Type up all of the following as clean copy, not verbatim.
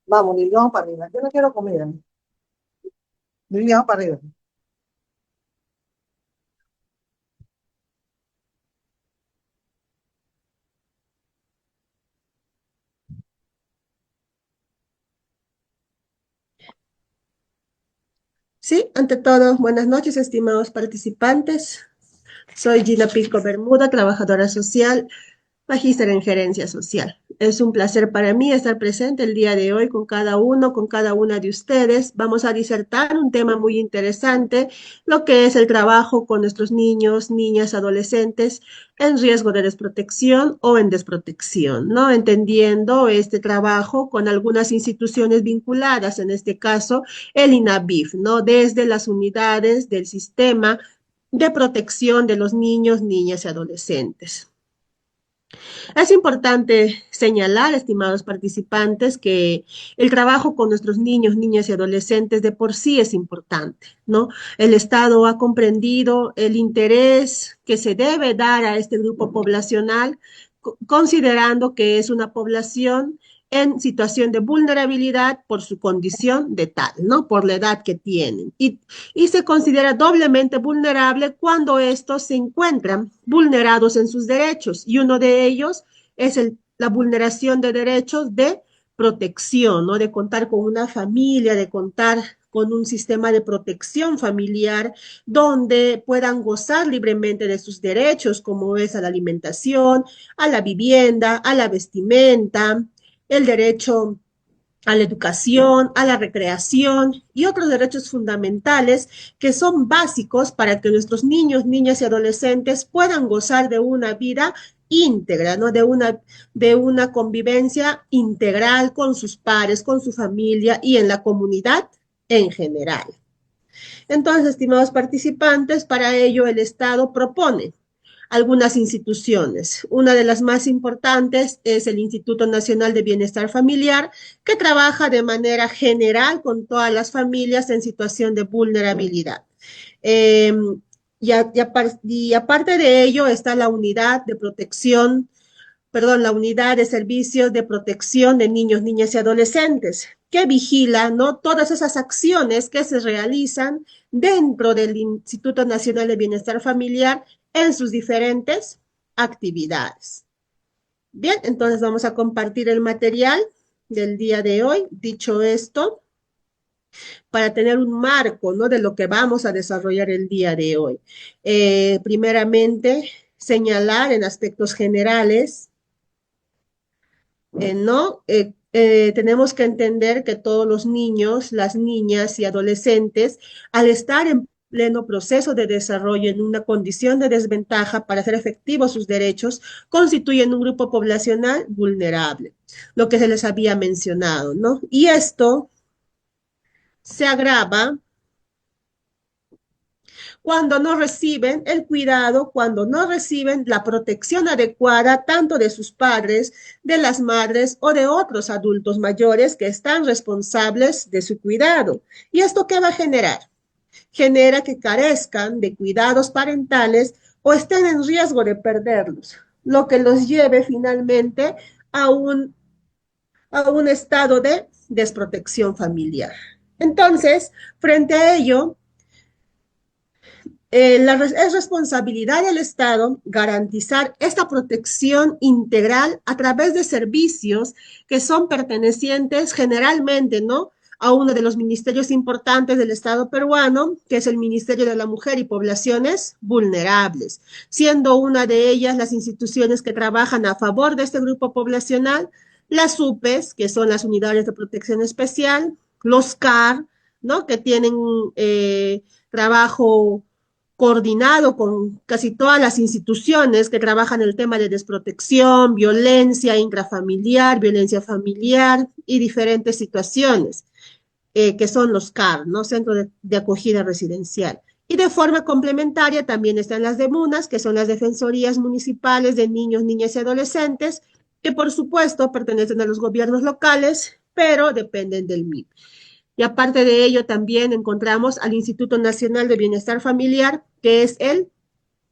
Vamos, Lili, vamos para arriba. Yo no quiero comida. Lili, vamos para arriba. Sí, ante todo, buenas noches, estimados participantes. Soy Gina Pisco Bermuda, trabajadora social, magíster en gerencia social. Es un placer para mí estar presente el día de hoy con cada uno, con cada una de ustedes. Vamos a disertar un tema muy interesante, lo que es el trabajo con nuestros niños, niñas, adolescentes en riesgo de desprotección o en desprotección, ¿no? Entendiendo este trabajo con algunas instituciones vinculadas, en este caso el INAVIF, ¿no? Desde las unidades del sistema de protección de los niños, niñas y adolescentes. Es importante señalar, estimados participantes, que el trabajo con nuestros niños, niñas y adolescentes de por sí es importante, ¿no? El Estado ha comprendido el interés que se debe dar a este grupo poblacional, considerando que es una población en situación de vulnerabilidad por su condición de tal, ¿no? Por la edad que tienen. Y se considera doblemente vulnerable cuando estos se encuentran vulnerados en sus derechos. Y uno de ellos es la vulneración de derechos de protección, ¿no? De contar con una familia, de contar con un sistema de protección familiar donde puedan gozar libremente de sus derechos, como es a la alimentación, a la vivienda, a la vestimenta, el derecho a la educación, a la recreación y otros derechos fundamentales que son básicos para que nuestros niños, niñas y adolescentes puedan gozar de una vida íntegra, ¿no? De una convivencia integral con sus pares, con su familia y en la comunidad en general. Entonces, estimados participantes, para ello el Estado propone algunas instituciones. Una de las más importantes es el Instituto Nacional de Bienestar Familiar, que trabaja de manera general con todas las familias en situación de vulnerabilidad. Eh, y aparte de ello está la unidad de protección, perdón, la unidad de servicios de protección de niños, niñas y adolescentes, que vigila, ¿no? Todas esas acciones que se realizan dentro del Instituto Nacional de Bienestar Familiar en sus diferentes actividades. Bien, entonces vamos a compartir el material del día de hoy. Dicho esto, para tener un marco, ¿no? De lo que vamos a desarrollar el día de hoy. Primeramente, señalar en aspectos generales, ¿no? Tenemos que entender que todos los niños, las niñas y adolescentes, al estar en pleno proceso de desarrollo en una condición de desventaja para hacer efectivos sus derechos, constituyen un grupo poblacional vulnerable, lo que se les había mencionado, ¿no? Y esto se agrava cuando no reciben el cuidado, cuando no reciben la protección adecuada tanto de sus padres, de las madres o de otros adultos mayores que están responsables de su cuidado. ¿Y esto qué va a generar? Genera que carezcan de cuidados parentales o estén en riesgo de perderlos, lo que los lleve finalmente a un estado de desprotección familiar. Entonces, frente a ello, es responsabilidad del Estado garantizar esta protección integral a través de servicios que son pertenecientes generalmente, ¿no? A uno de los ministerios importantes del Estado peruano, que es el Ministerio de la Mujer y Poblaciones Vulnerables, siendo una de ellas las instituciones que trabajan a favor de este grupo poblacional, las UPES, que son las Unidades de Protección Especial, los CAR, ¿no? Que tienen trabajo coordinado con casi todas las instituciones que trabajan el tema de desprotección, violencia intrafamiliar, violencia familiar y diferentes situaciones, que son los CAR, ¿no? Centro de Acogida Residencial. Y de forma complementaria también están las DEMUNAS, que son las Defensorías Municipales de Niños, Niñas y Adolescentes, que por supuesto pertenecen a los gobiernos locales, pero dependen del MIP. Y aparte de ello, también encontramos al Instituto Nacional de Bienestar Familiar, que es el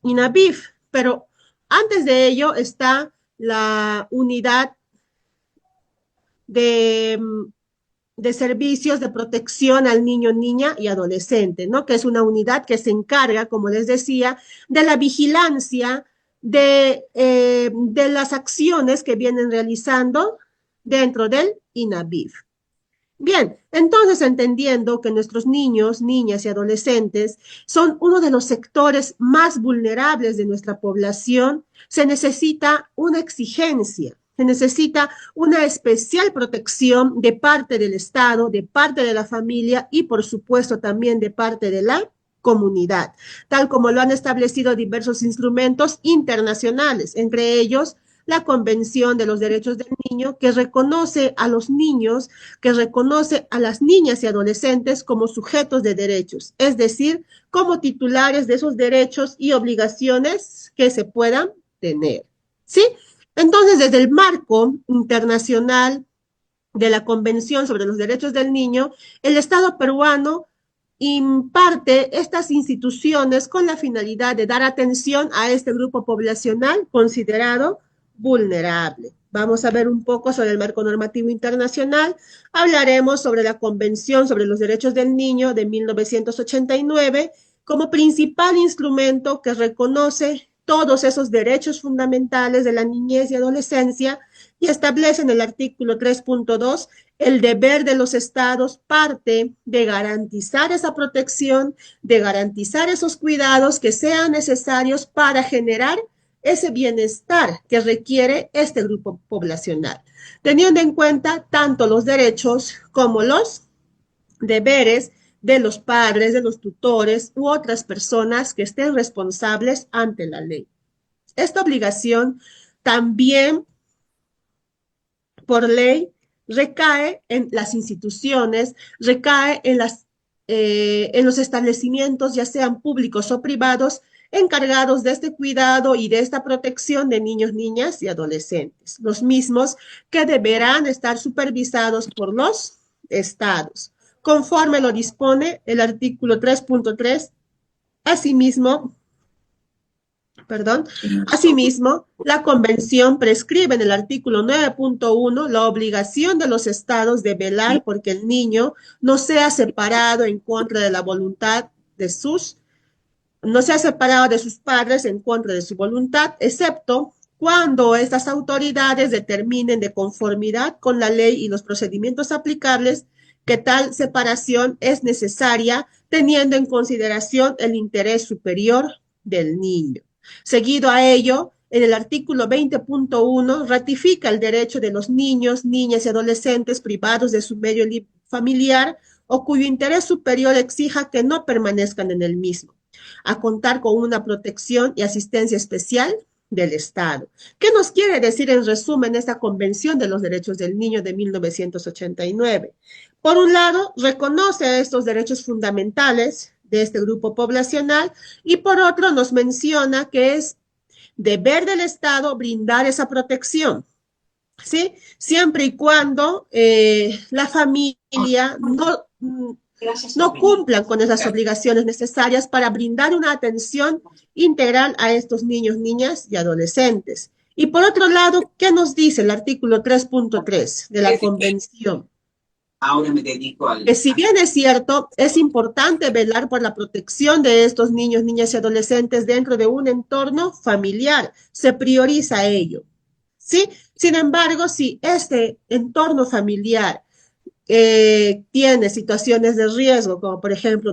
INABIF. Pero antes de ello está la unidad de de servicios de protección al niño, niña y adolescente, ¿no? Que es una unidad que se encarga, como les decía, de la vigilancia de las acciones que vienen realizando dentro del INAVIF. Bien, entonces entendiendo que nuestros niños, niñas y adolescentes son uno de los sectores más vulnerables de nuestra población, se necesita una exigencia, se necesita una especial protección de parte del Estado, de parte de la familia y por supuesto también de parte de la comunidad, tal como lo han establecido diversos instrumentos internacionales, entre ellos la Convención de los Derechos del Niño, que reconoce a los niños, que reconoce a las niñas y adolescentes como sujetos de derechos, es decir, como titulares de esos derechos y obligaciones que se puedan tener. ¿Sí? Entonces, desde el marco internacional de la Convención sobre los Derechos del Niño, el Estado peruano imparte estas instituciones con la finalidad de dar atención a este grupo poblacional considerado vulnerable. Vamos a ver un poco sobre el marco normativo internacional. Hablaremos sobre la Convención sobre los Derechos del Niño de 1989 como principal instrumento que reconoce todos esos derechos fundamentales de la niñez y adolescencia y establece en el artículo 3.2 el deber de los estados parte de garantizar esa protección, de garantizar esos cuidados que sean necesarios para generar ese bienestar que requiere este grupo poblacional, teniendo en cuenta tanto los derechos como los deberes de los padres, de los tutores u otras personas que estén responsables ante la ley. Esta obligación también por ley recae en las instituciones, recae en los establecimientos, ya sean públicos o privados, encargados de este cuidado y de esta protección de niños, niñas y adolescentes, los mismos que deberán estar supervisados por los estados, conforme lo dispone el artículo 3.3. Asimismo, perdón. Asimismo, la Convención prescribe en el artículo 9.1 la obligación de los estados de velar porque el niño no sea separado en contra de la voluntad de no sea separado de sus padres en contra de su voluntad, excepto cuando estas autoridades determinen de conformidad con la ley y los procedimientos aplicables que tal separación es necesaria, teniendo en consideración el interés superior del niño. Seguido a ello, en el artículo 20.1 ratifica el derecho de los niños, niñas y adolescentes privados de su medio familiar o cuyo interés superior exija que no permanezcan en el mismo, a contar con una protección y asistencia especial del Estado. ¿Qué nos quiere decir en resumen esta Convención de los Derechos del Niño de 1989? Por un lado, reconoce estos derechos fundamentales de este grupo poblacional y por otro nos menciona que es deber del Estado brindar esa protección, ¿sí? Siempre y cuando la familia no cumplan con esas obligaciones necesarias para brindar una atención integral a estos niños, niñas y adolescentes. Y por otro lado, ¿qué nos dice el artículo 3.3 de la Convención? Ahora me dedico al... Que si bien es cierto, es importante velar por la protección de estos niños, niñas y adolescentes dentro de un entorno familiar, se prioriza ello, ¿sí? Sin embargo, si este entorno familiar tiene situaciones de riesgo, como por ejemplo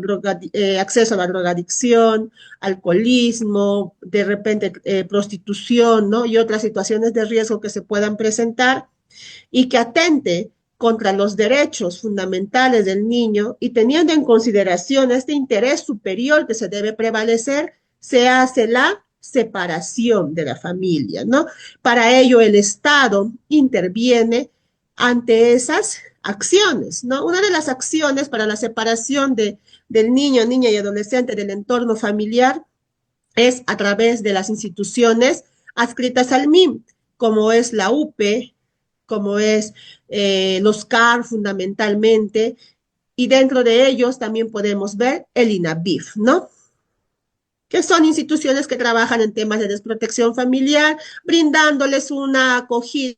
acceso a la drogadicción, alcoholismo, de repente prostitución, ¿no? Y otras situaciones de riesgo que se puedan presentar y que atente contra los derechos fundamentales del niño y teniendo en consideración este interés superior que se debe prevalecer, se hace la separación de la familia, ¿no? Para ello el Estado interviene ante esas acciones, ¿no? Una de las acciones para la separación del niño, niña y adolescente del entorno familiar es a través de las instituciones adscritas al MIM, como es la UPE, como es los CAR fundamentalmente, y dentro de ellos también podemos ver el INAVIF, ¿no? Que son instituciones que trabajan en temas de desprotección familiar, brindándoles una acogida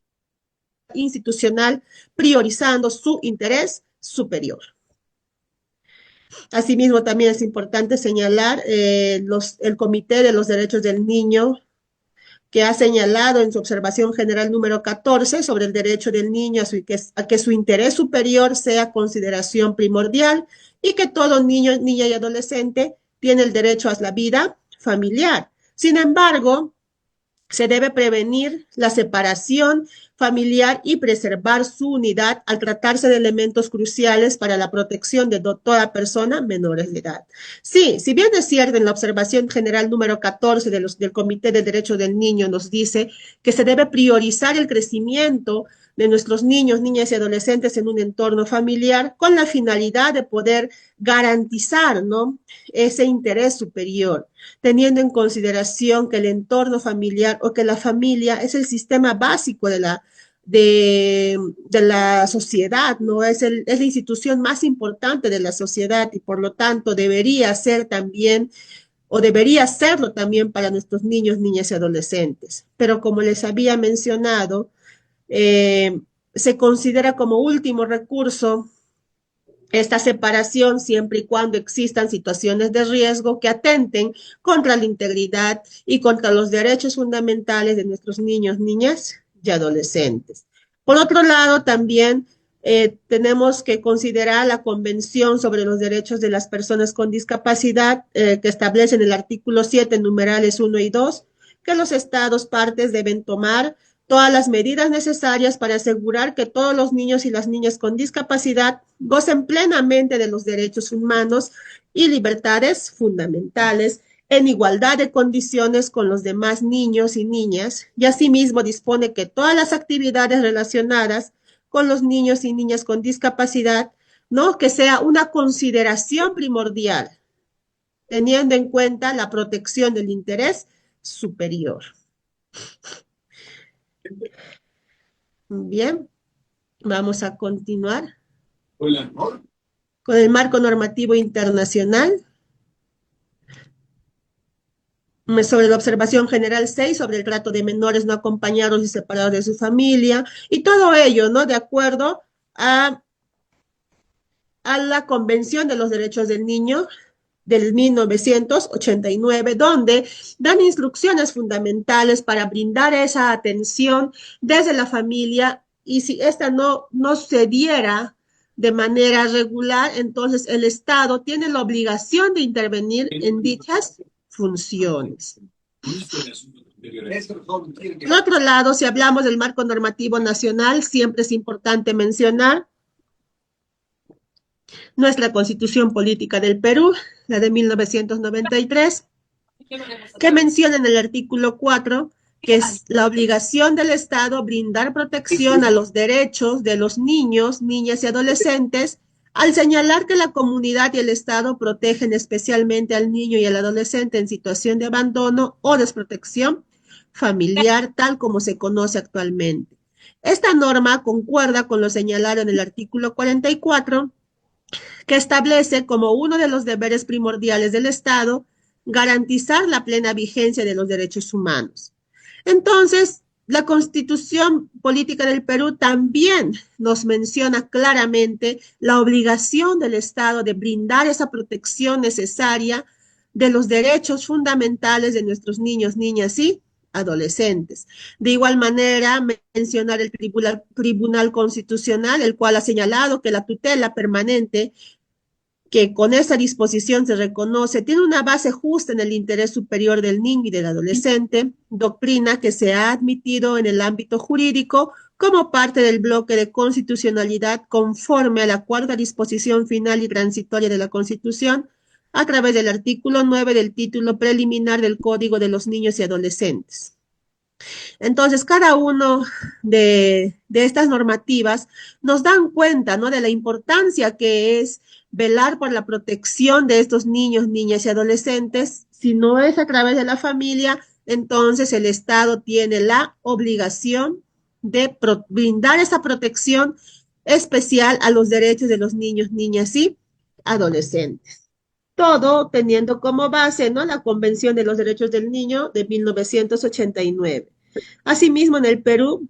institucional, priorizando su interés superior. Asimismo, también es importante señalar el Comité de los Derechos del Niño, que ha señalado en su observación general número 14 sobre el derecho del niño a que su interés superior sea consideración primordial y que todo niño, niña y adolescente tiene el derecho a la vida familiar. Sin embargo, se debe prevenir la separación familiar y preservar su unidad al tratarse de elementos cruciales para la protección de toda persona menores de edad. Sí, si bien es cierto, en la observación general número 14 del Comité de Derechos del Niño nos dice que se debe priorizar el crecimiento de nuestros niños, niñas y adolescentes en un entorno familiar con la finalidad de poder garantizar, ¿no?, ese interés superior, teniendo en consideración que el entorno familiar o que la familia es el sistema básico de la sociedad, ¿no? Es la institución más importante de la sociedad y por lo tanto debería ser también o debería serlo también para nuestros niños, niñas y adolescentes. Pero como les había mencionado, eh, se considera como último recurso esta separación siempre y cuando existan situaciones de riesgo que atenten contra la integridad y contra los derechos fundamentales de nuestros niños, niñas y adolescentes. Por otro lado, también tenemos que considerar la Convención sobre los Derechos de las Personas con Discapacidad, que establece en el artículo 7, numerales 1 y 2, que los estados partes deben tomar todas las medidas necesarias para asegurar que todos los niños y las niñas con discapacidad gocen plenamente de los derechos humanos y libertades fundamentales en igualdad de condiciones con los demás niños y niñas, y asimismo dispone que todas las actividades relacionadas con los niños y niñas con discapacidad, ¿no?, que sea una consideración primordial, teniendo en cuenta la protección del interés superior. Bien, vamos a continuar con el marco normativo internacional sobre la observación general 6 sobre el trato de menores no acompañados y separados de su familia, y todo ello, ¿no?, de acuerdo a la Convención de los Derechos del Niño del 1989, donde dan instrucciones fundamentales para brindar esa atención desde la familia, y si esta no se diera de manera regular, entonces el Estado tiene la obligación de intervenir en dichas funciones. Por otro lado, si hablamos del marco normativo nacional, siempre es importante mencionar nuestra Constitución Política del Perú, la de 1993, que menciona en el artículo 4 que es la obligación del Estado brindar protección a los derechos de los niños, niñas y adolescentes, al señalar que la comunidad y el Estado protegen especialmente al niño y al adolescente en situación de abandono o desprotección familiar, tal como se conoce actualmente. Esta norma concuerda con lo señalado en el artículo 44, que establece como uno de los deberes primordiales del Estado garantizar la plena vigencia de los derechos humanos. Entonces, la Constitución Política del Perú también nos menciona claramente la obligación del Estado de brindar esa protección necesaria de los derechos fundamentales de nuestros niños, niñas y adolescentes. De igual manera, mencionar el Tribunal Constitucional, el cual ha señalado que la tutela permanente que con esta disposición se reconoce, tiene una base justa en el interés superior del niño y del adolescente, doctrina que se ha admitido en el ámbito jurídico como parte del bloque de constitucionalidad conforme a la cuarta disposición final y transitoria de la Constitución, a través del artículo 9 del título preliminar del Código de los Niños y Adolescentes. Entonces, cada uno de estas normativas nos dan cuenta, ¿no?, de la importancia que es velar por la protección de estos niños, niñas y adolescentes. Si no es a través de la familia, entonces el Estado tiene la obligación de brindar esa protección especial a los derechos de los niños, niñas y adolescentes. Todo teniendo como base, ¿no?, la Convención de los Derechos del Niño de 1989. Asimismo, en el Perú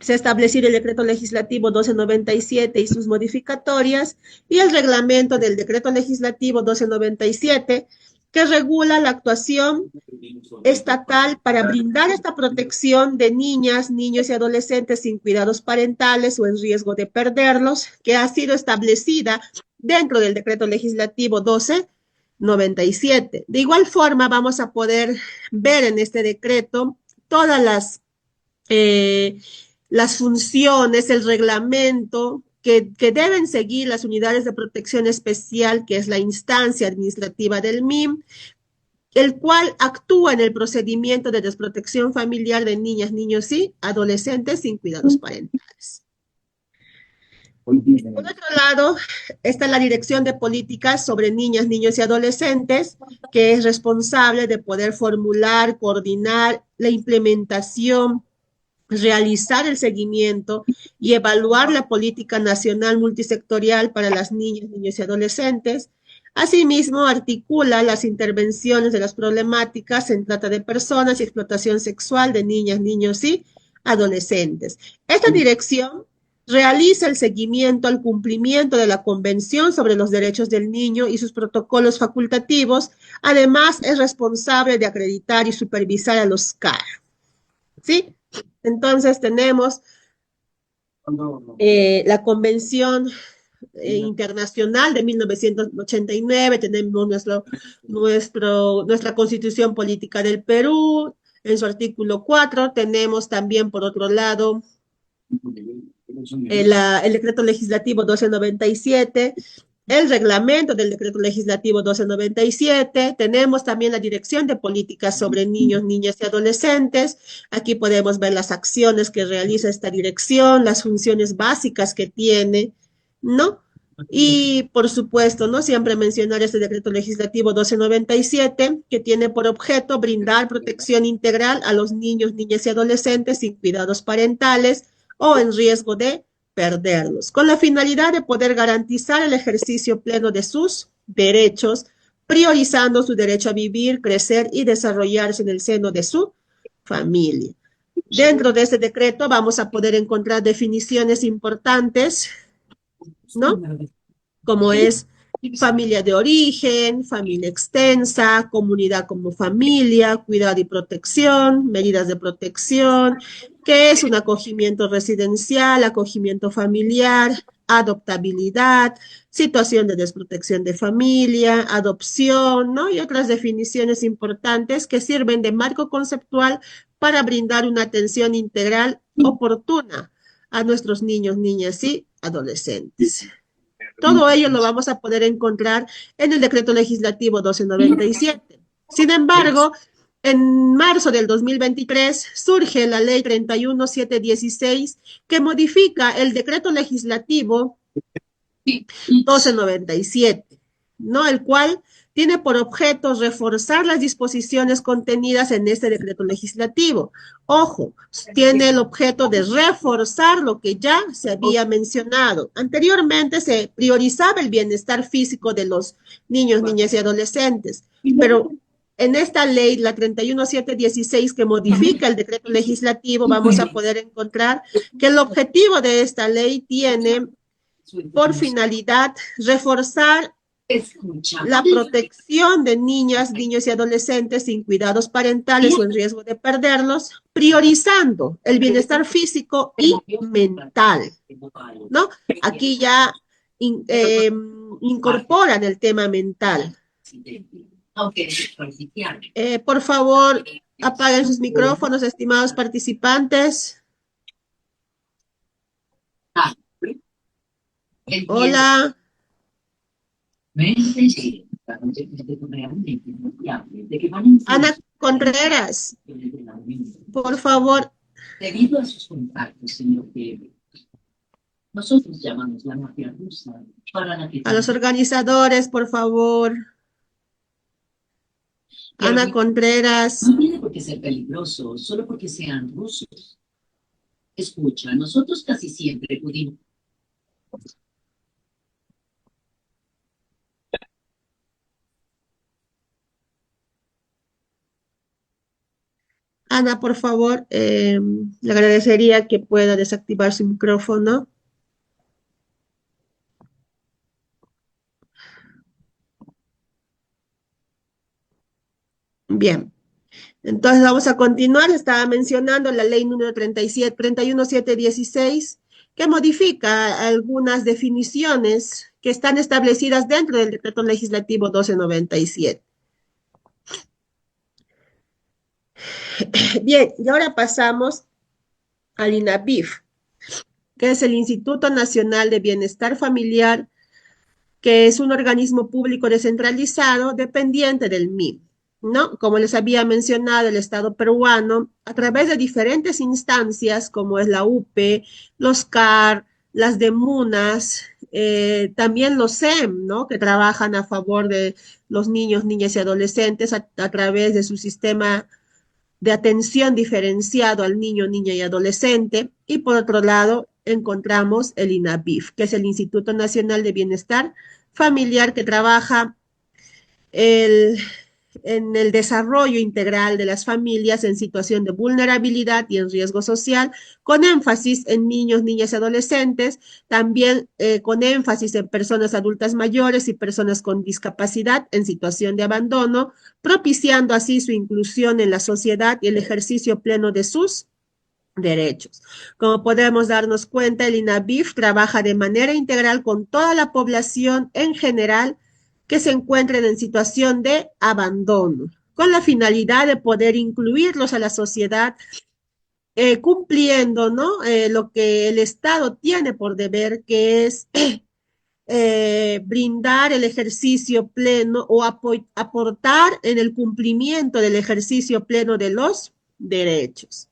se ha establecido el decreto legislativo 1297 y sus modificatorias y el reglamento del decreto legislativo 1297 que regula la actuación estatal para brindar esta protección de niñas, niños y adolescentes sin cuidados parentales o en riesgo de perderlos, que ha sido establecida dentro del decreto legislativo 1297. De igual forma, vamos a poder ver en este decreto todas eh, las funciones, el reglamento que deben seguir las unidades de protección especial, que es la instancia administrativa del MIM, el cual actúa en el procedimiento de desprotección familiar de niñas, niños y adolescentes sin cuidados parentales. Por otro lado, está la Dirección de Políticas sobre Niñas, Niños y Adolescentes, que es responsable de poder formular, coordinar la implementación, realizar el seguimiento y evaluar la política nacional multisectorial para las niñas, niños y adolescentes. Asimismo, articula las intervenciones de las problemáticas en trata de personas y explotación sexual de niñas, niños y adolescentes. Esta dirección realiza el seguimiento al cumplimiento de la Convención sobre los Derechos del Niño y sus protocolos facultativos. Además, es responsable de acreditar y supervisar a los CAR. ¿Sí? Entonces tenemos la Convención Internacional de 1989, tenemos nuestra Constitución Política del Perú, en su artículo 4, tenemos también, por otro lado, el decreto legislativo 1297, el reglamento del decreto legislativo 1297, tenemos también la Dirección de Políticas sobre Niños, Niñas y Adolescentes. Aquí podemos ver las acciones que realiza esta dirección, las funciones básicas que tiene, ¿no? Y por supuesto, ¿no? Siempre mencionar este decreto legislativo 1297, que tiene por objeto brindar protección integral a los niños, niñas y adolescentes sin cuidados parentales o en riesgo de perderlos, con la finalidad de poder garantizar el ejercicio pleno de sus derechos, priorizando su derecho a vivir, crecer y desarrollarse en el seno de su familia. Dentro de este decreto vamos a poder encontrar definiciones importantes, ¿no? Como es familia de origen, familia extensa, comunidad como familia, cuidado y protección, medidas de protección, qué es un acogimiento residencial, acogimiento familiar, adoptabilidad, situación de desprotección de familia, adopción, ¿no? Y otras definiciones importantes que sirven de marco conceptual para brindar una atención integral oportuna a nuestros niños, niñas y adolescentes. Todo ello lo vamos a poder encontrar en el decreto legislativo 1297. Sin embargo, en marzo del 2023 surge la ley 31716 que modifica el decreto legislativo 1297, ¿no? El cual tiene por objeto reforzar las disposiciones contenidas en este decreto legislativo. Ojo, tiene el objeto de reforzar lo que ya se había mencionado. Anteriormente se priorizaba el bienestar físico de los niños, niñas y adolescentes, pero en esta ley, la 31716, que modifica el decreto legislativo, vamos a poder encontrar que el objetivo de esta ley tiene por finalidad reforzar la protección de niñas, niños y adolescentes sin cuidados parentales o en riesgo de perderlos, priorizando el bienestar físico y mental, ¿no? Aquí ya incorporan el tema mental. Por favor, apaguen sus micrófonos, estimados participantes. Hola. Ana Contreras, por favor. Debido a sus contactos, señor Pérez, nosotros llamamos la mafia rusa para la que... A los organizadores, por favor. Ana Contreras. No tiene por qué ser peligroso, solo porque sean rusos. Escucha, nosotros casi siempre pudimos... Ana, por favor, le agradecería que pueda desactivar su micrófono. Bien, entonces vamos a continuar. Estaba mencionando la ley número 37, 31716, que modifica algunas definiciones que están establecidas dentro del decreto legislativo 1297. Bien, y ahora pasamos al INABIF, que es el Instituto Nacional de Bienestar Familiar, que es un organismo público descentralizado dependiente del MIM, ¿no? Como les había mencionado, el Estado peruano, a través de diferentes instancias, como es la UPE, los CAR, las DEMUNAS, también los SEM, ¿no? Que trabajan a favor de los niños, niñas y adolescentes a través de su sistema de atención diferenciado al niño, niña y adolescente. Y por otro lado, encontramos el INABIF, que es el Instituto Nacional de Bienestar Familiar, que trabaja el, en el desarrollo integral de las familias en situación de vulnerabilidad y en riesgo social, con énfasis en niños, niñas y adolescentes, también con énfasis en personas adultas mayores y personas con discapacidad en situación de abandono, propiciando así su inclusión en la sociedad y el ejercicio pleno de sus derechos. Como podemos darnos cuenta, el INABIF trabaja de manera integral con toda la población en general que se encuentren en situación de abandono, con la finalidad de poder incluirlos a la sociedad, cumpliendo, ¿no? Lo que el Estado tiene por deber, que es brindar el ejercicio pleno o aportar en el cumplimiento del ejercicio pleno de los derechos.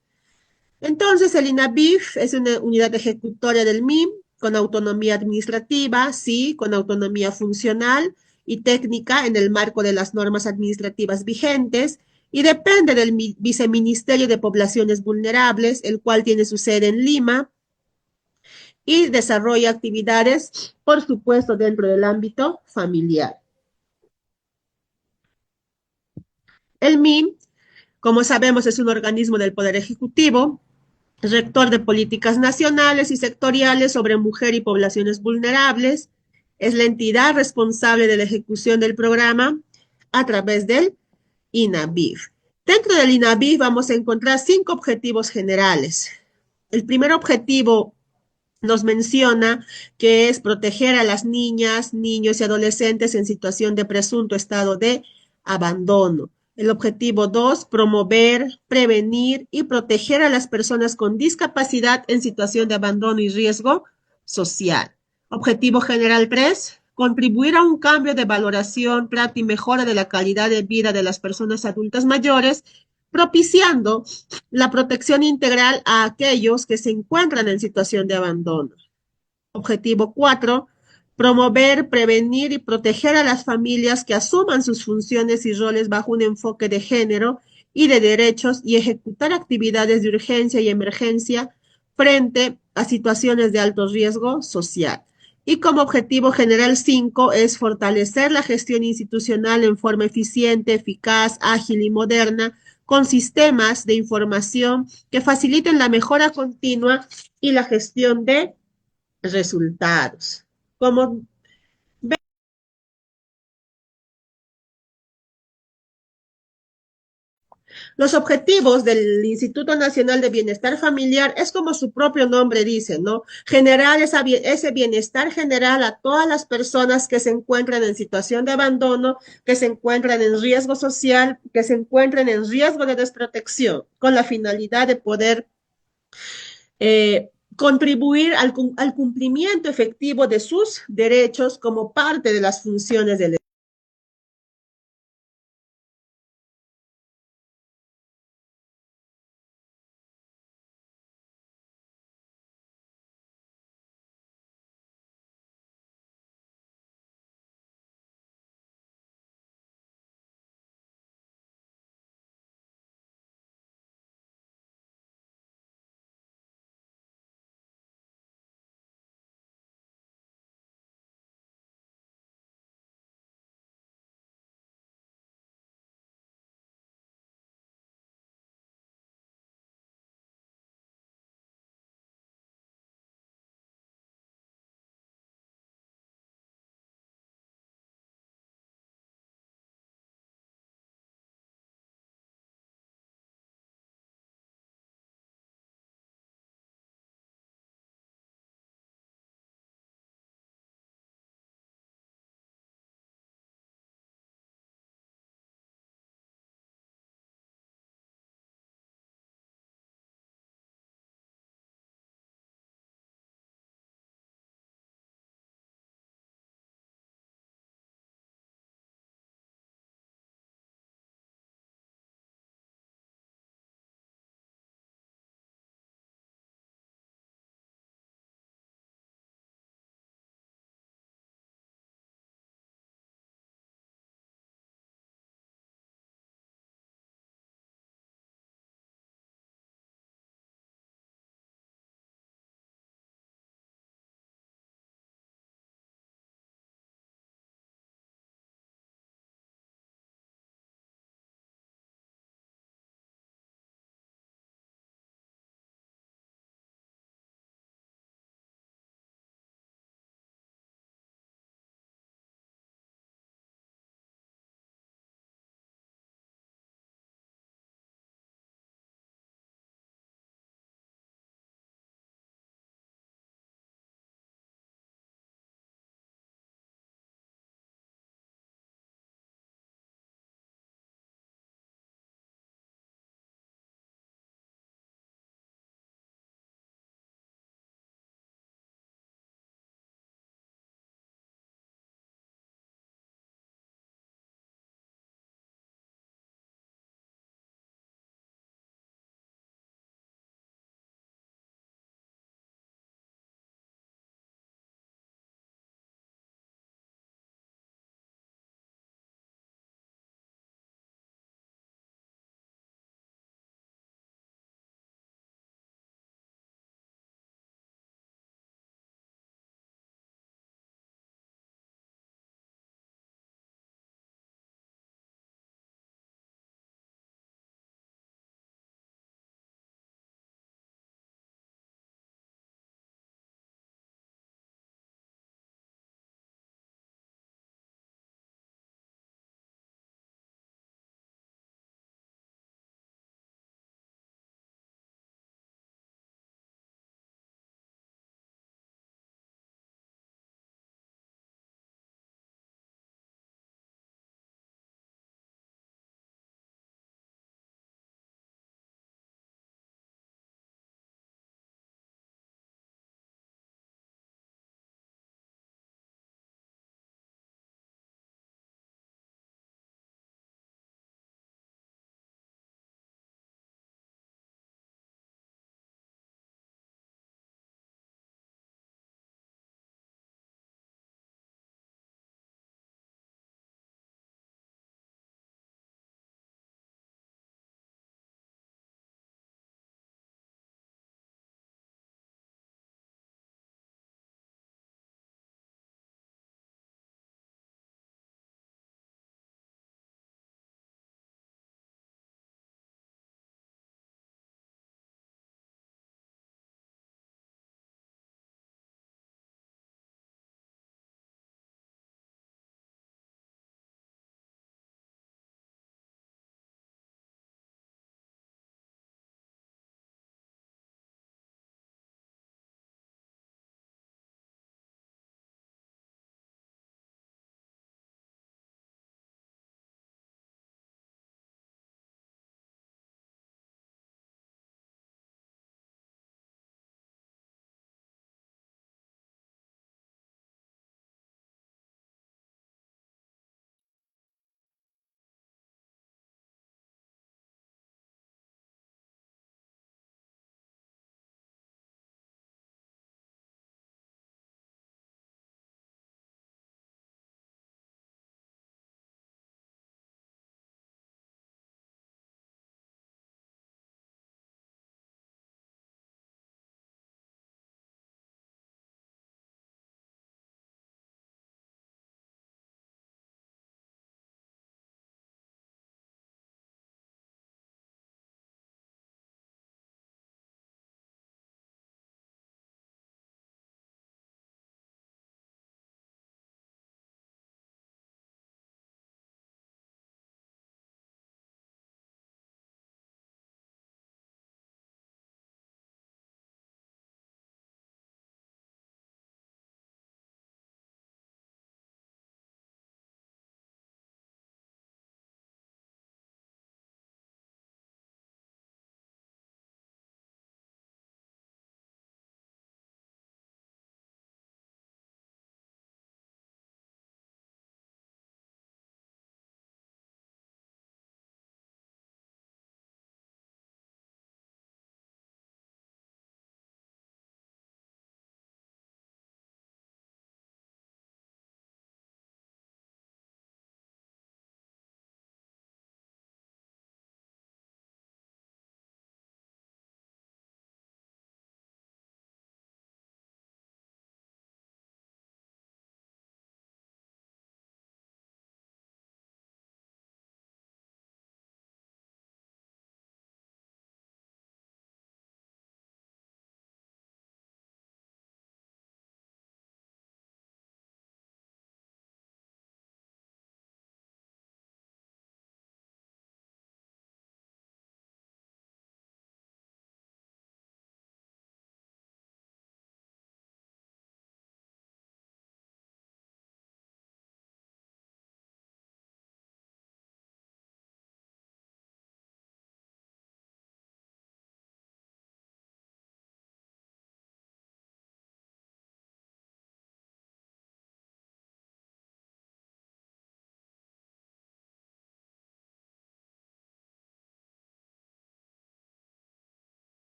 Entonces, el INABIF es una unidad ejecutoria del MIM con autonomía administrativa, sí, con autonomía funcional y técnica en el marco de las normas administrativas vigentes y depende del Viceministerio de Poblaciones Vulnerables, el cual tiene su sede en Lima y desarrolla actividades, por supuesto, dentro del ámbito familiar. El MIM, como sabemos, es un organismo del Poder Ejecutivo, rector de políticas nacionales y sectoriales sobre mujer y poblaciones vulnerables. Es la entidad responsable de la ejecución del programa a través del INABIF. Dentro del INABIF vamos a encontrar 5 objetivos generales. El primer objetivo nos menciona que es proteger a las niñas, niños y adolescentes en situación de presunto estado de abandono. El objetivo 2, promover, prevenir y proteger a las personas con discapacidad en situación de abandono y riesgo social. Objetivo general 3, contribuir a un cambio de valoración, trato y mejora de la calidad de vida de las personas adultas mayores, propiciando la protección integral a aquellos que se encuentran en situación de abandono. Objetivo 4, promover, prevenir y proteger a las familias que asuman sus funciones y roles bajo un enfoque de género y de derechos y ejecutar actividades de urgencia y emergencia frente a situaciones de alto riesgo social. Y como objetivo general 5 es fortalecer la gestión institucional en forma eficiente, eficaz, ágil y moderna, con sistemas de información que faciliten la mejora continua y la gestión de resultados. Como los objetivos del Instituto Nacional de Bienestar Familiar es como su propio nombre dice, ¿no? Generar ese bienestar general a todas las personas que se encuentran en situación de abandono, que se encuentran en riesgo social, que se encuentran en riesgo de desprotección, con la finalidad de poder contribuir al cumplimiento efectivo de sus derechos como parte de las funciones del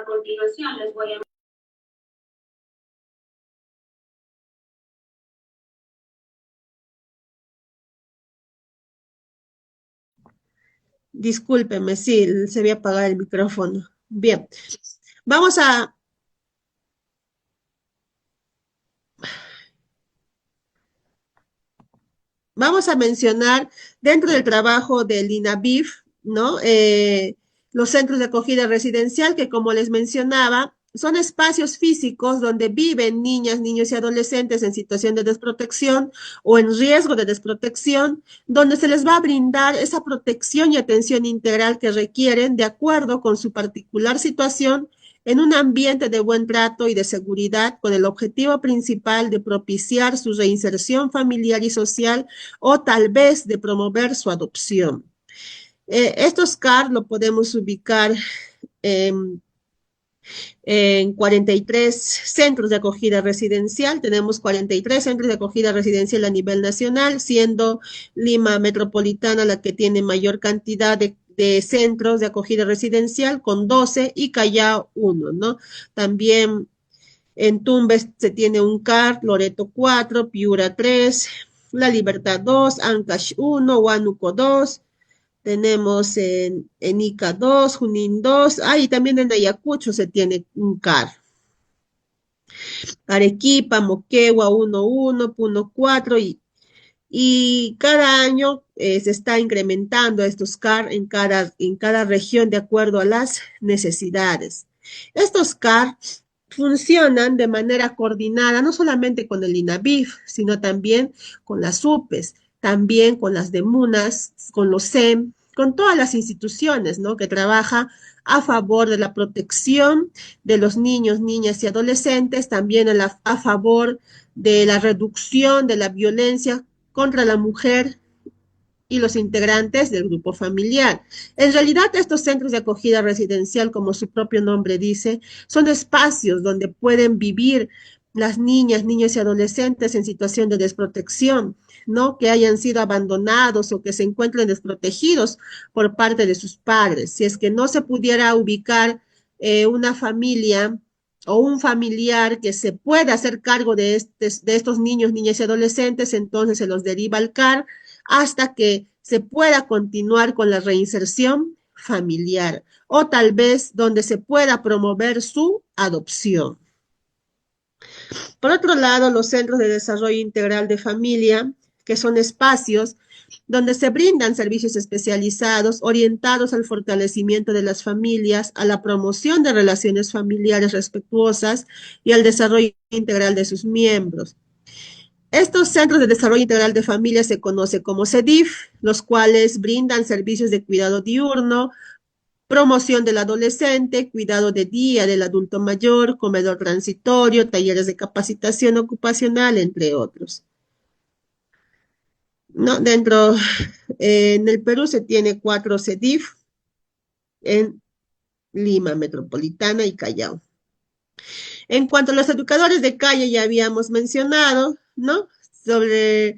A continuación les voy a... Discúlpeme, sí, se había apagado el micrófono. Bien, vamos a, vamos a mencionar dentro del trabajo del INAVIF, ¿no? Los centros de acogida residencial, que como les mencionaba, son espacios físicos donde viven niñas, niños y adolescentes en situación de desprotección o en riesgo de desprotección, donde se les va a brindar esa protección y atención integral que requieren de acuerdo con su particular situación en un ambiente de buen trato y de seguridad, con el objetivo principal de propiciar su reinserción familiar y social o tal vez de promover su adopción. Estos CAR lo podemos ubicar en, en 43 centros de acogida residencial. Tenemos 43 centros de acogida residencial a nivel nacional, siendo Lima Metropolitana la que tiene mayor cantidad de centros de acogida residencial con 12 y Callao 1, ¿no? También en Tumbes se tiene un CAR, Loreto 4, Piura 3, La Libertad 2, Ancash 1, Huánuco 2, tenemos en Ica 2, Junín 2, y también en Ayacucho se tiene un CAR. Arequipa, Moquegua 1, Puno 4 y cada año se está incrementando estos CAR en cada región de acuerdo a las necesidades. Estos CAR funcionan de manera coordinada, no solamente con el INAVIF, sino también con las UPES, también con las DEMUNAS, con los SEM, con todas las instituciones, ¿no? Que trabaja a favor de la protección de los niños, niñas y adolescentes, también a favor de la reducción de la violencia contra la mujer y los integrantes del grupo familiar. En realidad, estos centros de acogida residencial, como su propio nombre dice, son espacios donde pueden vivir las niñas, niños y adolescentes en situación de desprotección, ¿no? Que hayan sido abandonados o que se encuentren desprotegidos por parte de sus padres. Si es que no se pudiera ubicar una familia o un familiar que se pueda hacer cargo de estos niños, niñas y adolescentes, entonces se los deriva al CAR hasta que se pueda continuar con la reinserción familiar o tal vez donde se pueda promover su adopción. Por otro lado, los centros de desarrollo integral de familia, que son espacios donde se brindan servicios especializados orientados al fortalecimiento de las familias, a la promoción de relaciones familiares respetuosas y al desarrollo integral de sus miembros. Estos centros de desarrollo integral de familia se conocen como CEDIF, los cuales brindan servicios de cuidado diurno, promoción del adolescente, cuidado de día del adulto mayor, comedor transitorio, talleres de capacitación ocupacional, entre otros. ¿No? En el Perú se tiene 4 CEDIF en Lima Metropolitana y Callao. En cuanto a los educadores de calle, ya habíamos mencionado, ¿no? Sobre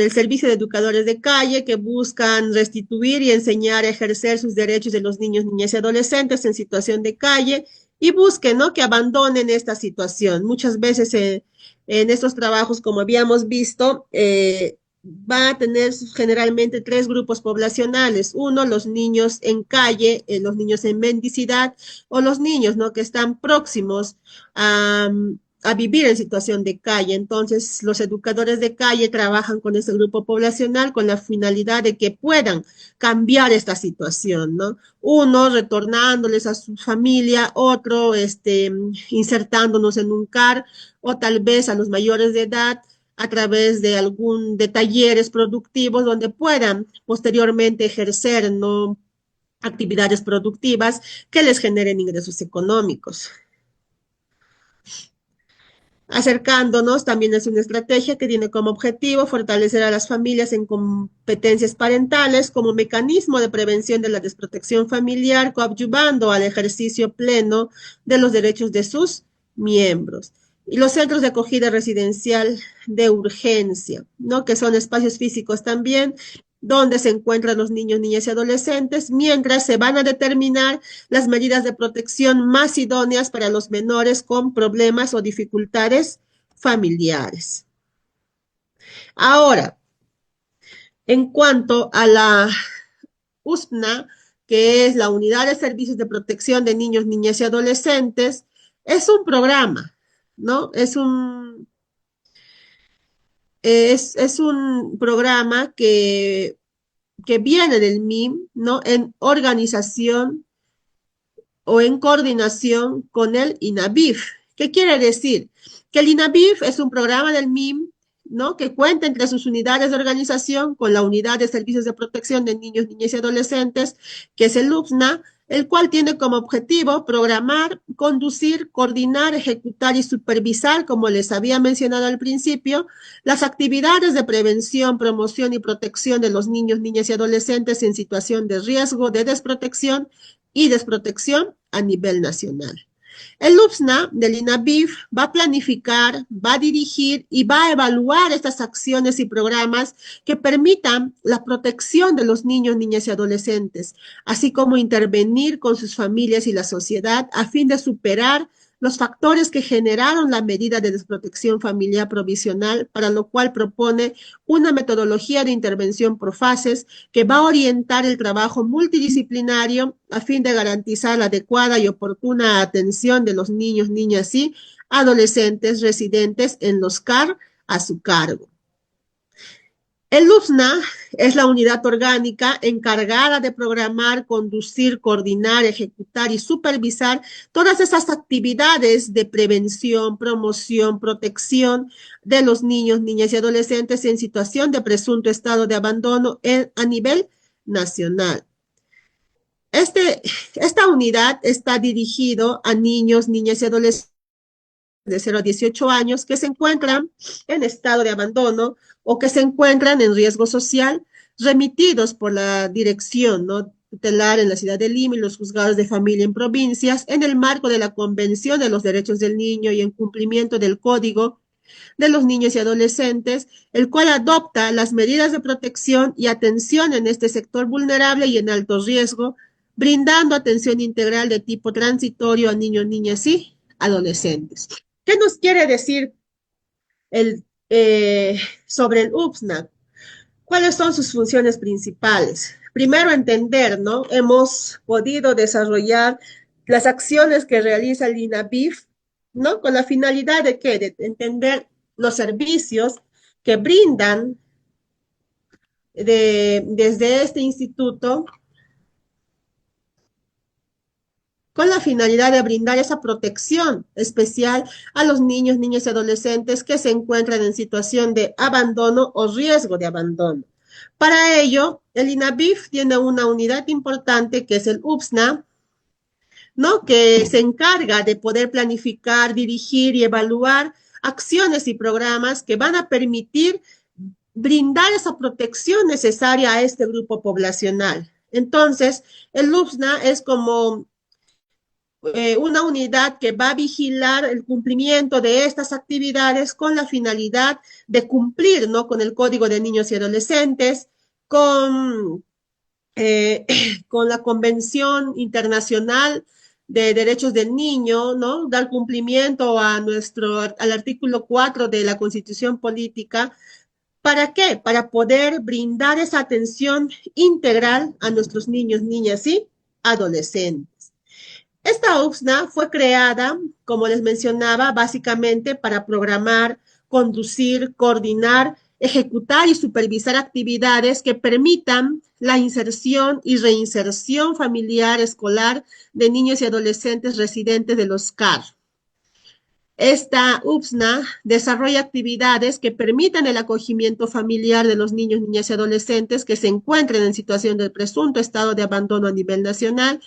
el servicio de educadores de calle que buscan restituir y enseñar a ejercer sus derechos de los niños, niñas y adolescentes en situación de calle y busquen, ¿no? Que abandonen esta situación. Muchas veces en estos trabajos, como habíamos visto, va a tener generalmente 3 grupos poblacionales. Uno, los niños en calle, los niños en mendicidad o los niños, ¿no? Que están próximos a vivir en situación de calle. Entonces, los educadores de calle trabajan con ese grupo poblacional con la finalidad de que puedan cambiar esta situación, ¿no? Uno, retornándoles a su familia, otro, insertándonos en un CAR, o tal vez a los mayores de edad, a través de talleres productivos donde puedan posteriormente ejercer, ¿no? Actividades productivas que les generen ingresos económicos. Acercándonos también es una estrategia que tiene como objetivo fortalecer a las familias en competencias parentales como mecanismo de prevención de la desprotección familiar, coadyuvando al ejercicio pleno de los derechos de sus miembros. Y los centros de acogida residencial de urgencia, ¿no? Que son espacios físicos también dónde se encuentran los niños, niñas y adolescentes, mientras se van a determinar las medidas de protección más idóneas para los menores con problemas o dificultades familiares. Ahora, en cuanto a la USPNA, que es la Unidad de Servicios de Protección de Niños, Niñas y Adolescentes, es un programa, ¿no? Es un programa que viene del MIM, ¿no? En organización o en coordinación con el INAVIF. ¿Qué quiere decir? Que el INAVIF es un programa del MIM, ¿no? Que cuenta entre sus unidades de organización con la Unidad de Servicios de Protección de Niños, Niñas y Adolescentes, que es el UPSNA, el cual tiene como objetivo programar, conducir, coordinar, ejecutar y supervisar, como les había mencionado al principio, las actividades de prevención, promoción y protección de los niños, niñas y adolescentes en situación de riesgo de desprotección y desprotección a nivel nacional. El UPSNA del INAVIF va a planificar, va a dirigir y va a evaluar estas acciones y programas que permitan la protección de los niños, niñas y adolescentes, así como intervenir con sus familias y la sociedad a fin de superar los factores que generaron la medida de desprotección familiar provisional, para lo cual propone una metodología de intervención por fases que va a orientar el trabajo multidisciplinario a fin de garantizar la adecuada y oportuna atención de los niños, niñas y adolescentes residentes en los CAR a su cargo. El UPSNA es la unidad orgánica encargada de programar, conducir, coordinar, ejecutar y supervisar todas esas actividades de prevención, promoción, protección de los niños, niñas y adolescentes en situación de presunto estado de abandono a nivel nacional. Esta unidad está dirigido a niños, niñas y adolescentes de 0 a 18 años que se encuentran en estado de abandono o que se encuentran en riesgo social, remitidos por la dirección, ¿no?, tutelar en la ciudad de Lima y los juzgados de familia en provincias, en el marco de la Convención de los Derechos del Niño y en cumplimiento del Código de los Niños y Adolescentes, el cual adopta las medidas de protección y atención en este sector vulnerable y en alto riesgo, brindando atención integral de tipo transitorio a niños, niñas y adolescentes. ¿Qué nos quiere decir sobre el UPSNA? ¿Cuáles son sus funciones principales? Primero, entender, ¿no? Hemos podido desarrollar las acciones que realiza el INAVIF, ¿no? Con la finalidad de ¿qué? De entender los servicios que brindan desde este instituto con la finalidad de brindar esa protección especial a los niños, niñas y adolescentes que se encuentran en situación de abandono o riesgo de abandono. Para ello, el INAVIF tiene una unidad importante que es el UPSNA, ¿no?, que se encarga de poder planificar, dirigir y evaluar acciones y programas que van a permitir brindar esa protección necesaria a este grupo poblacional. Entonces, el UPSNA es como una unidad que va a vigilar el cumplimiento de estas actividades con la finalidad de cumplir, ¿no?, con el Código de Niños y Adolescentes, con, eh, con la Convención Internacional de Derechos del Niño, ¿no?, dar cumplimiento al artículo 4 de la Constitución Política. ¿Para qué? Para poder brindar esa atención integral a nuestros niños, niñas y adolescentes. Esta UPSNA fue creada, como les mencionaba, básicamente para programar, conducir, coordinar, ejecutar y supervisar actividades que permitan la inserción y reinserción familiar escolar de niños y adolescentes residentes de los CAR. Esta UPSNA desarrolla actividades que permitan el acogimiento familiar de los niños, niñas y adolescentes que se encuentren en situación de presunto estado de abandono a nivel nacional,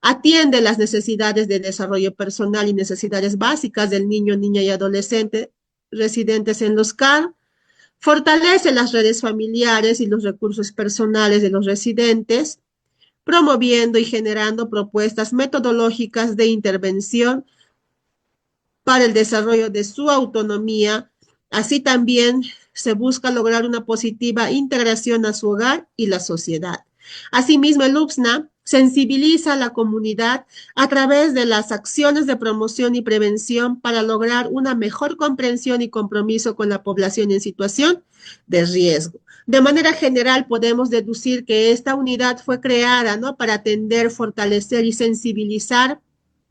atiende las necesidades de desarrollo personal y necesidades básicas del niño, niña y adolescente residentes en los CAR, fortalece las redes familiares y los recursos personales de los residentes, promoviendo y generando propuestas metodológicas de intervención para el desarrollo de su autonomía, así también se busca lograr una positiva integración a su hogar y la sociedad. Asimismo, el UPSNA sensibiliza a la comunidad a través de las acciones de promoción y prevención para lograr una mejor comprensión y compromiso con la población en situación de riesgo. De manera general, podemos deducir que esta unidad fue creada, ¿no?, para atender, fortalecer y sensibilizar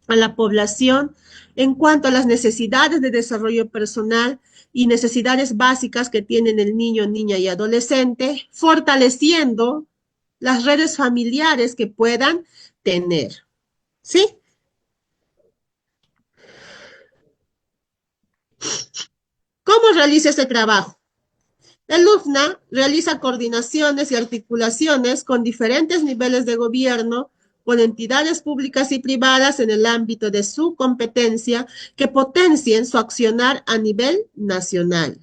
a la población en cuanto a las necesidades de desarrollo personal y necesidades básicas que tienen el niño, niña y adolescente, fortaleciendo las redes familiares que puedan tener. ¿Sí? ¿Cómo realiza este trabajo? El UFNA realiza coordinaciones y articulaciones con diferentes niveles de gobierno, con entidades públicas y privadas en el ámbito de su competencia que potencien su accionar a nivel nacional.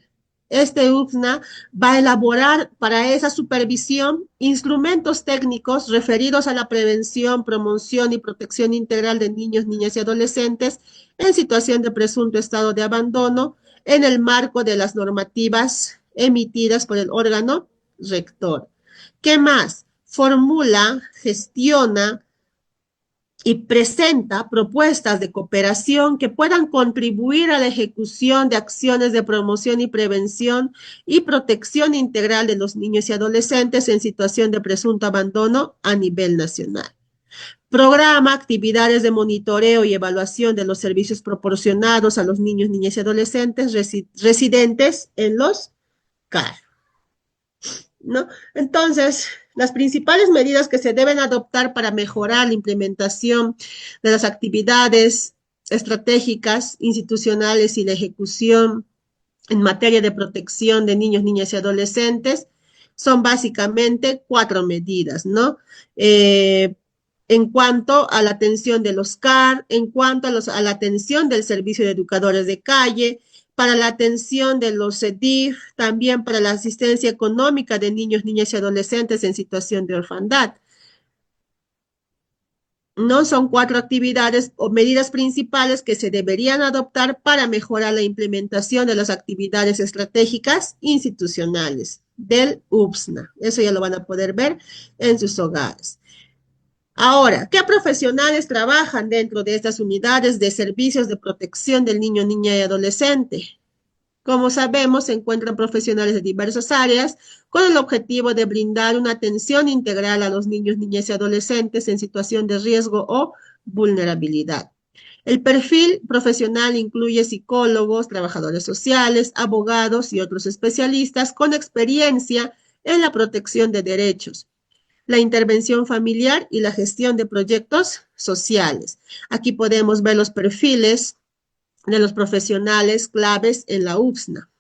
Este UFNA va a elaborar para esa supervisión instrumentos técnicos referidos a la prevención, promoción y protección integral de niños, niñas y adolescentes en situación de presunto estado de abandono en el marco de las normativas emitidas por el órgano rector. ¿Qué más? Formula, gestiona y presenta propuestas de cooperación que puedan contribuir a la ejecución de acciones de promoción y prevención y protección integral de los niños y adolescentes en situación de presunto abandono a nivel nacional. Programa actividades de monitoreo y evaluación de los servicios proporcionados a los niños, niñas y adolescentes residentes en los CAR, ¿no? Entonces, las principales medidas que se deben adoptar para mejorar la implementación de las actividades estratégicas, institucionales y la ejecución en materia de protección de niños, niñas y adolescentes son básicamente cuatro medidas, ¿no? En cuanto a la atención de los CAR, en cuanto a la atención del servicio de educadores de calle, para la atención de los CEDIF, también para la asistencia económica de niños, niñas y adolescentes en situación de orfandad. No son cuatro actividades o medidas principales que se deberían adoptar para mejorar la implementación de las actividades estratégicas institucionales del UPSNA. Eso ya lo van a poder ver en sus hogares. Ahora, ¿qué profesionales trabajan dentro de estas unidades de servicios de protección del niño, niña y adolescente? Como sabemos, se encuentran profesionales de diversas áreas con el objetivo de brindar una atención integral a los niños, niñas y adolescentes en situación de riesgo o vulnerabilidad. El perfil profesional incluye psicólogos, trabajadores sociales, abogados y otros especialistas con experiencia en la protección de derechos, la intervención familiar y la gestión de proyectos sociales. Aquí podemos ver los perfiles de los profesionales claves en la UPSNA.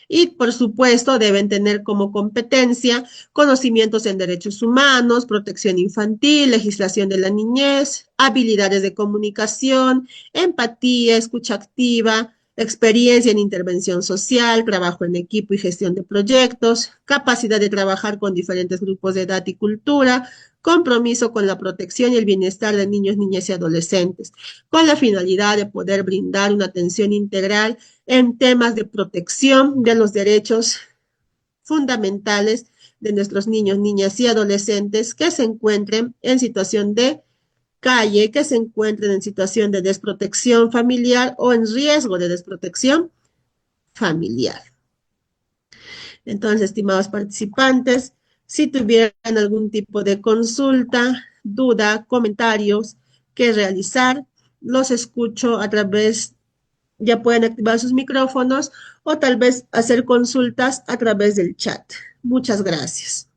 Y, por supuesto, deben tener como competencia conocimientos en derechos humanos, protección infantil, legislación de la niñez, habilidades de comunicación, empatía, escucha activa, experiencia en intervención social, trabajo en equipo y gestión de proyectos, capacidad de trabajar con diferentes grupos de edad y cultura, compromiso con la protección y el bienestar de niños, niñas y adolescentes, con la finalidad de poder brindar una atención integral en temas de protección de los derechos fundamentales de nuestros niños, niñas y adolescentes que se encuentren en situación de calle, que se encuentren en situación de desprotección familiar o en riesgo de desprotección familiar. Entonces, estimados participantes, si tuvieran algún tipo de consulta, duda, comentarios que realizar, los escucho a través, ya pueden activar sus micrófonos o tal vez hacer consultas a través del chat. Muchas gracias.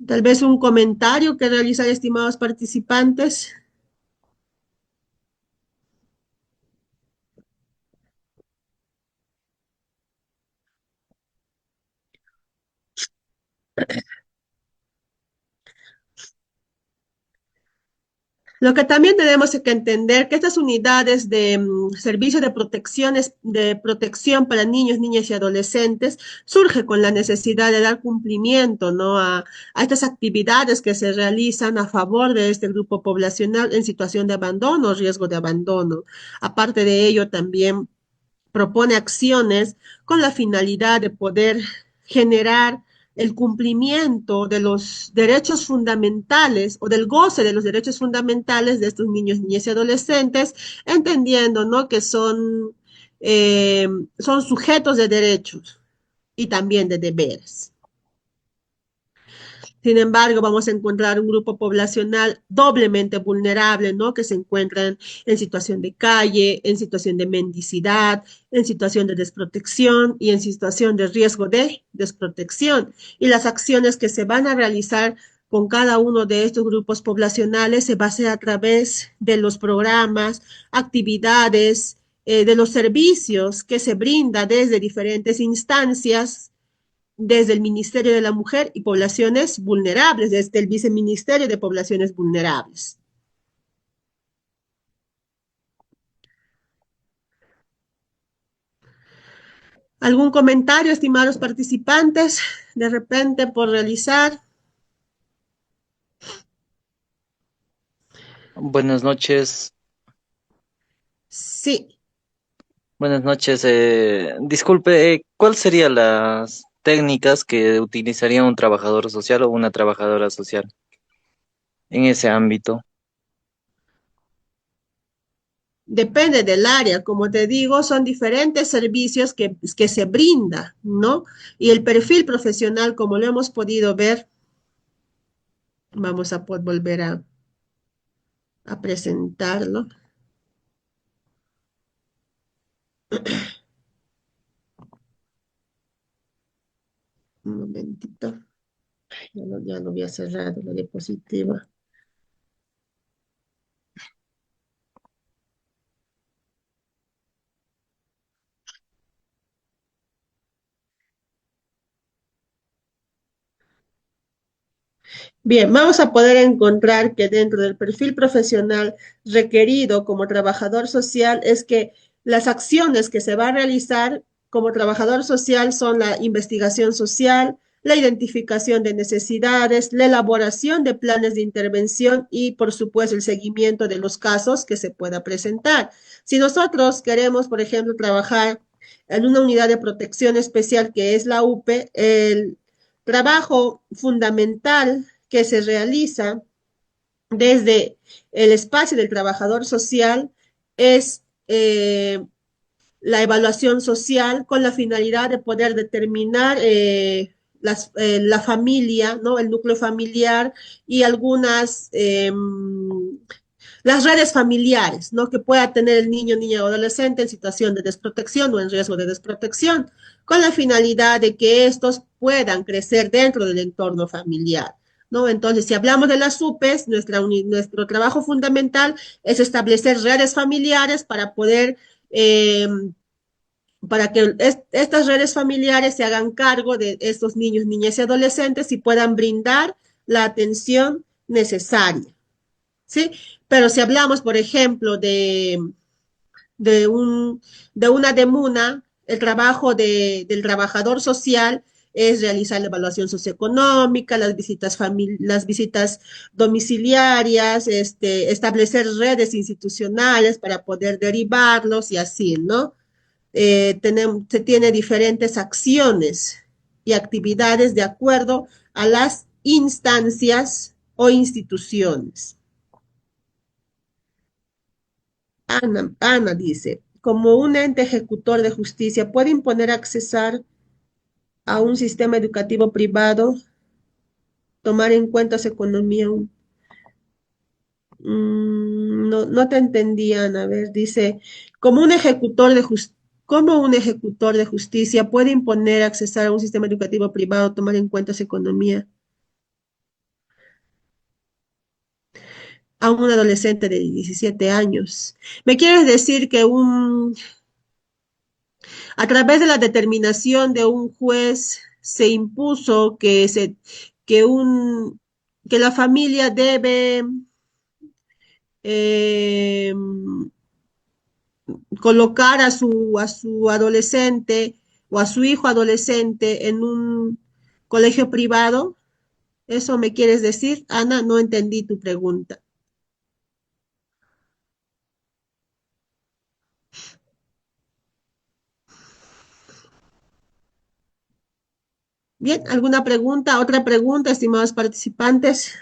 Tal vez un comentario que realizar, estimados participantes. Lo que también tenemos que entender que estas unidades de servicio de protección para niños, niñas y adolescentes surge con la necesidad de dar cumplimiento, ¿no? A estas actividades que se realizan a favor de este grupo poblacional en situación de abandono o riesgo de abandono. Aparte de ello, también propone acciones con la finalidad de poder generar el cumplimiento de los derechos fundamentales o del goce de los derechos fundamentales de estos niños, niñas y adolescentes, entendiendo, ¿no? que son sujetos de derechos y también de deberes. Sin embargo, vamos a encontrar un grupo poblacional doblemente vulnerable, ¿no? Que se encuentran en situación de calle, en situación de mendicidad, en situación de desprotección y en situación de riesgo de desprotección. Y las acciones que se van a realizar con cada uno de estos grupos poblacionales se va a hacer a través de los programas, actividades, de los servicios que se brinda desde diferentes instancias desde el Ministerio de la Mujer y Poblaciones Vulnerables, desde el Viceministerio de Poblaciones Vulnerables. ¿Algún comentario, estimados participantes, de repente por realizar? Buenas noches, Sí. buenas noches. Disculpe, ¿cuáles serían las técnicas que utilizaría un trabajador social o una trabajadora social en ese ámbito? Depende del área, como te digo, son diferentes servicios que se brinda, ¿no? Y el perfil profesional, como lo hemos podido ver, vamos a volver a presentarlo. Un momentito, ya lo había cerrado la diapositiva. Bien, vamos a poder encontrar que dentro del perfil profesional requerido como trabajador social es que las acciones que se va a realizar como trabajador social son la investigación social, la identificación de necesidades, la elaboración de planes de intervención y, por supuesto, el seguimiento de los casos que se pueda presentar. Si nosotros queremos, por ejemplo, trabajar en una unidad de protección especial que es la UPE, el trabajo fundamental que se realiza desde el espacio del trabajador social es la evaluación social con la finalidad de poder determinar la familia, ¿no? El núcleo familiar y algunas las redes familiares, ¿no? Que pueda tener el niño, niña o adolescente en situación de desprotección o en riesgo de desprotección, con la finalidad de que estos puedan crecer dentro del entorno familiar. ¿No? Entonces, si hablamos de las UPEs, nuestro trabajo fundamental es establecer redes familiares para que estas redes familiares se hagan cargo de estos niños, niñas y adolescentes y puedan brindar la atención necesaria. ¿Sí? Pero si hablamos, por ejemplo, de, un, de una demuna, el trabajo del trabajador social es realizar la evaluación socioeconómica, las visitas domiciliarias, establecer redes institucionales para poder derivarlos y así, ¿no? Se tiene diferentes acciones y actividades de acuerdo a las instancias o instituciones. Ana dice, como un ente ejecutor de justicia, ¿puede imponer accesar a un sistema educativo privado, tomar en cuenta su economía? No, no te entendí, Ana. A ver, dice, como un ejecutor de ¿cómo un ejecutor de justicia puede imponer accesar a un sistema educativo privado, tomar en cuenta su economía a un adolescente de 17 años? ¿Me quieres decir que a través de la determinación de un juez se impuso que, que la familia debe eh, colocar a su adolescente o a su hijo adolescente en un colegio privado. ¿Eso me quieres decir? Ana, no entendí tu pregunta. Bien, ¿alguna pregunta? ¿Otra pregunta, estimados participantes?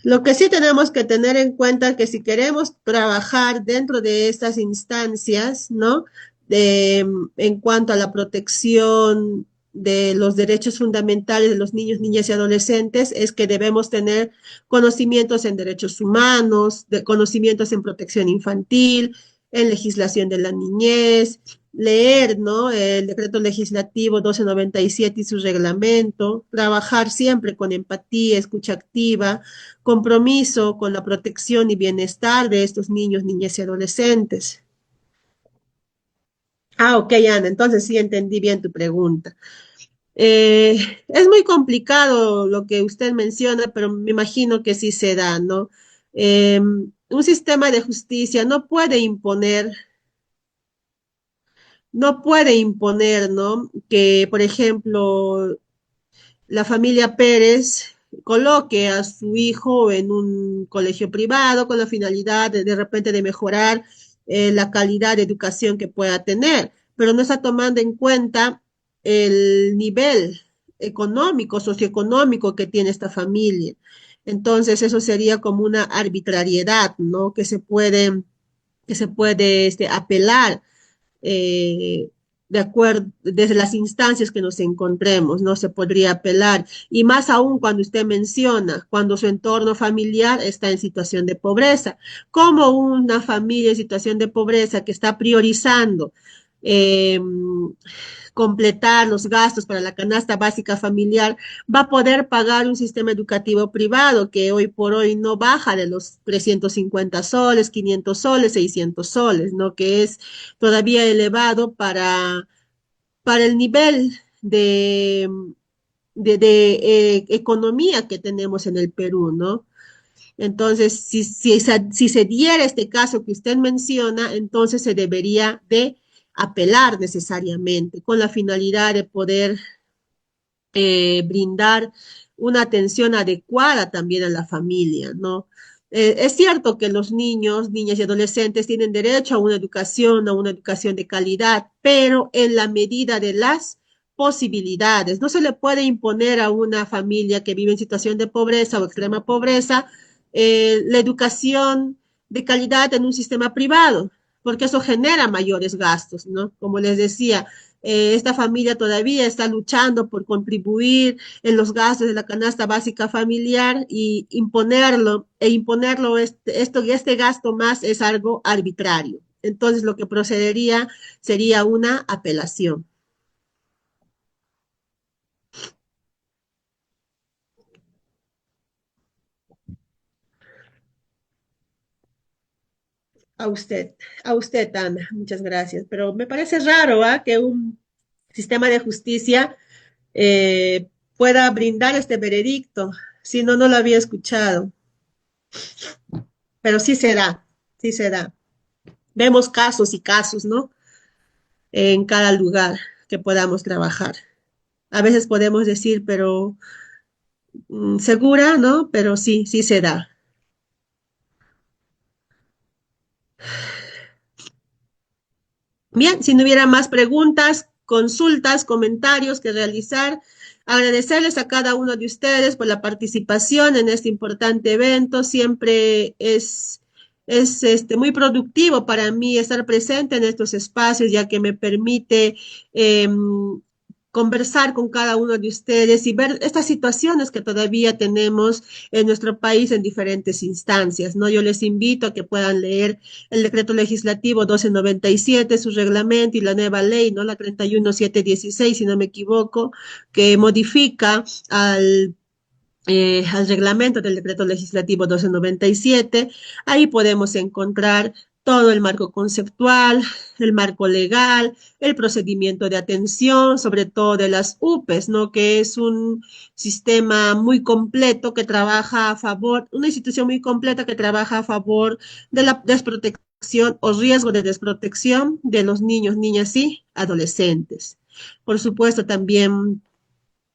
Lo que sí tenemos que tener en cuenta es que si queremos trabajar dentro de estas instancias, ¿no? En cuanto a la protección de los derechos fundamentales de los niños, niñas y adolescentes, es que debemos tener conocimientos en derechos humanos, de conocimientos en protección infantil, en legislación de la niñez, leer, ¿no? El decreto legislativo 1297 y su reglamento, trabajar siempre con empatía, escucha activa, compromiso con la protección y bienestar de estos niños, niñas y adolescentes. Ah, ok, Ana, entonces sí entendí bien tu pregunta. Eh, es muy complicado lo que usted menciona, pero me imagino que sí se da, ¿no? Un sistema de justicia no puede imponer, ¿no? Que, por ejemplo, la familia Pérez coloque a su hijo en un colegio privado con la finalidad de repente de mejorar la calidad de educación que pueda tener, pero no está tomando en cuenta el nivel económico, socioeconómico que tiene esta familia. Entonces, eso sería como una arbitrariedad, ¿no? Que se puede apelar de acuerdo, desde las instancias que nos encontremos, no se podría apelar. Y más aún cuando usted menciona, cuando su entorno familiar está en situación de pobreza, como una familia en situación de pobreza que está priorizando eh, completar los gastos para la canasta básica familiar, va a poder pagar un sistema educativo privado que hoy por hoy no baja de los 350 soles, 500 soles, 600 soles, ¿no? Que es todavía elevado para el nivel de economía que tenemos en el Perú, ¿no? Entonces, si se diera este caso que usted menciona, entonces se debería de apelar necesariamente con la finalidad de poder brindar una atención adecuada también a la familia, ¿no? Es cierto que los niños, niñas y adolescentes tienen derecho a una educación de calidad, pero en la medida de las posibilidades. No se le puede imponer a una familia que vive en situación de pobreza o extrema pobreza la educación de calidad en un sistema privado, porque eso genera mayores gastos, ¿no? Como les decía, esta familia todavía está luchando por contribuir en los gastos de la canasta básica familiar y imponerlo este gasto más es algo arbitrario. Entonces, lo que procedería sería una apelación. A usted, a usted, Ana, muchas gracias. Pero me parece raro, ¿ah? Que un sistema de justicia eh, pueda brindar este veredicto. Si no, no lo había escuchado. Pero sí se da, sí se da. Vemos casos y casos, ¿no? En cada lugar que podamos trabajar. A veces podemos decir, pero segura, ¿no? Pero sí, sí se da. Bien, si no hubiera más preguntas, consultas, comentarios que realizar, agradecerles a cada uno de ustedes por la participación en este importante evento. Siempre es muy productivo para mí estar presente en estos espacios, ya que me permite conversar con cada uno de ustedes y ver estas situaciones que todavía tenemos en nuestro país en diferentes instancias, ¿no? Yo les invito a que puedan leer el decreto legislativo 1297, su reglamento y la nueva ley, ¿no? La 31716, si no me equivoco, que modifica al reglamento del decreto legislativo 1297. Ahí podemos encontrar todo el marco conceptual, el marco legal, el procedimiento de atención, sobre todo de las UPEs, ¿no? Que es un sistema muy completo que trabaja a favor, una institución muy completa que trabaja a favor de la desprotección o riesgo de desprotección de los niños, niñas y adolescentes. Por supuesto, también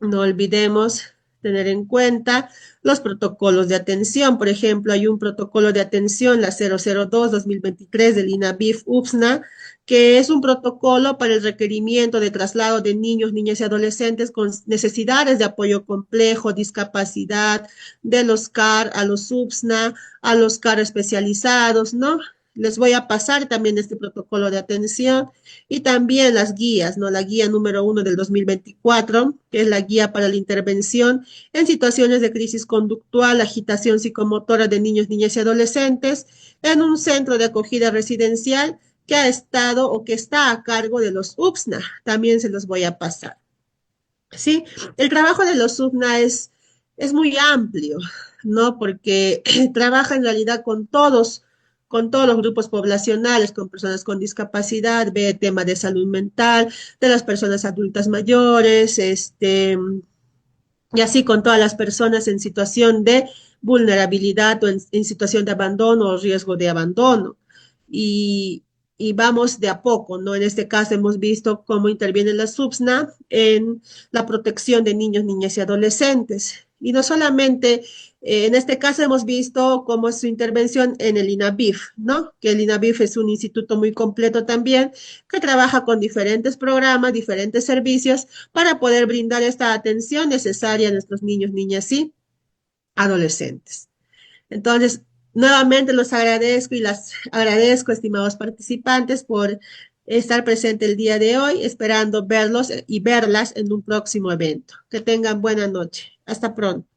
no olvidemos tener en cuenta los protocolos de atención. Por ejemplo, hay un protocolo de atención, la 002-2023 del INAVIF-UPSNA, que es un protocolo para el requerimiento de traslado de niños, niñas y adolescentes con necesidades de apoyo complejo, discapacidad, de los CAR a los UPSNA, a los CAR especializados, ¿no? Les voy a pasar también este protocolo de atención y también las guías, ¿no? La guía número 1 del 2024, que es la guía para la intervención en situaciones de crisis conductual, agitación psicomotora de niños, niñas y adolescentes en un centro de acogida residencial que ha estado o que está a cargo de los UPSNA. También se los voy a pasar. ¿Sí? El trabajo de los UPSNA es muy amplio, ¿no? Porque trabaja en realidad con todos los grupos poblacionales, con personas con discapacidad, ve temas de salud mental, de las personas adultas mayores, y así con todas las personas en situación de vulnerabilidad o en situación de abandono o riesgo de abandono. Y, y vamos de a poco, ¿no? En este caso hemos visto cómo interviene la SUBSNA en la protección de niños, niñas y adolescentes. Y no solamente, en este caso hemos visto cómo es su intervención en el INAVIF, ¿no? Que el INAVIF es un instituto muy completo también, que trabaja con diferentes programas, diferentes servicios para poder brindar esta atención necesaria a nuestros niños, niñas y adolescentes. Entonces, nuevamente los agradezco y las agradezco, estimados participantes, por estar presente el día de hoy, esperando verlos y verlas en un próximo evento. Que tengan buena noche. Hasta pronto.